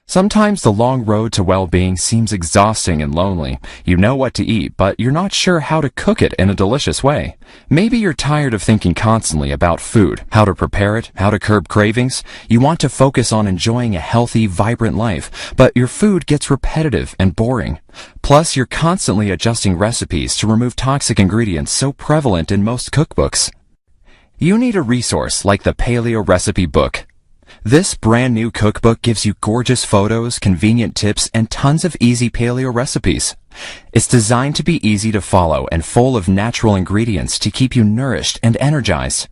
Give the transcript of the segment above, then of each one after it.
Sometimes the long road to well-being seems exhausting and lonely. You know what to eat, but you're not sure how to cook it in a delicious way. Maybe you're tired of thinking constantly about food, how to prepare it, how to curb cravings. You want to focus on enjoying a healthy, vibrant life, but your food gets repetitive and boring. Plus, you're constantly adjusting recipes to remove toxic ingredients so prevalent in most cookbooks. You need a resource like the Paleo Recipe Book. This brand new cookbook gives you gorgeous photos, convenient tips, and tons of easy paleo recipes. It's designed to be easy to follow and full of natural ingredients to keep you nourished and energized.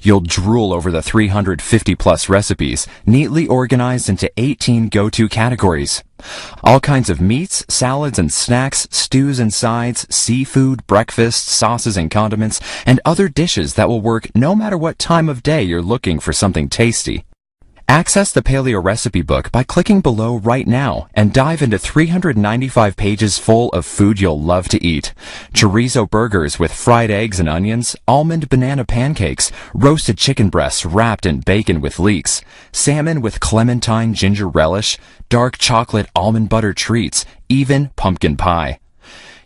You'll drool over the 350 plus recipes, neatly organized into 18 go-to categories. All kinds of meats, salads and snacks, stews and sides, seafood, breakfast, sauces and condiments, and other dishes that will work no matter what time of day you're looking for something tasty. Access the Paleo Recipe Book by clicking below right now and dive into 395 pages full of food you'll love to eat. Chorizo burgers with fried eggs and onions, almond banana pancakes, roasted chicken breasts wrapped in bacon with leeks, salmon with clementine ginger relish, dark chocolate almond butter treats, even pumpkin pie.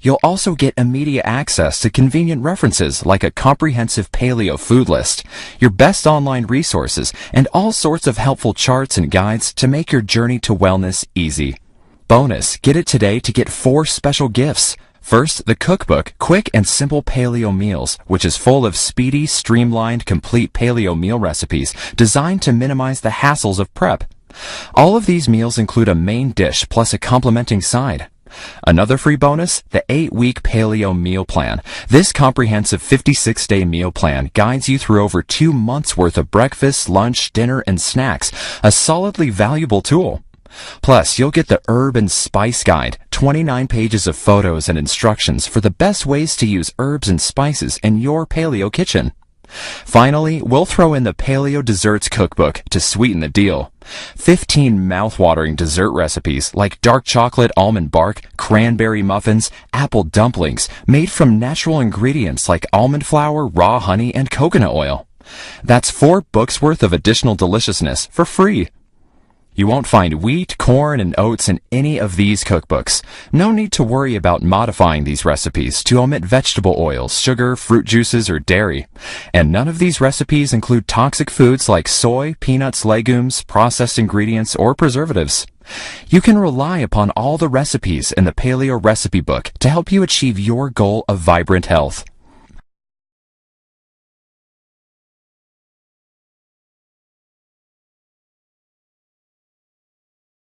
You'll also get immediate access to convenient references like a comprehensive paleo food list, your best online resources, and all sorts of helpful charts and guides to make your journey to wellness easy. Bonus, get it today to get 4 special gifts. First, the cookbook, Quick and Simple Paleo Meals, which is full of speedy, streamlined, complete paleo meal recipes designed to minimize the hassles of prep. All of these meals include a main dish plus a complementing side. Another free bonus, the 8-week Paleo Meal Plan. This comprehensive 56-day meal plan guides you through over 2 months worth of breakfast, lunch, dinner, and snacks, a solidly valuable tool. Plus, you'll get the Herb and Spice Guide, 29 pages of photos and instructions for the best ways to use herbs and spices in your paleo kitchen. Finally, we'll throw in the Paleo Desserts Cookbook to sweeten the deal. 15 mouth-watering dessert recipes like dark chocolate almond bark, cranberry muffins, apple dumplings, made from natural ingredients like almond flour, raw honey, and coconut oil. That's 4 books worth of additional deliciousness for free. You won't find wheat, corn, and oats in any of these cookbooks. No need to worry about modifying these recipes to omit vegetable oils, sugar, fruit juices, or dairy. And none of these recipes include toxic foods like soy, peanuts, legumes, processed ingredients, or preservatives. You can rely upon all the recipes in the Paleo Recipe Book to help you achieve your goal of vibrant health.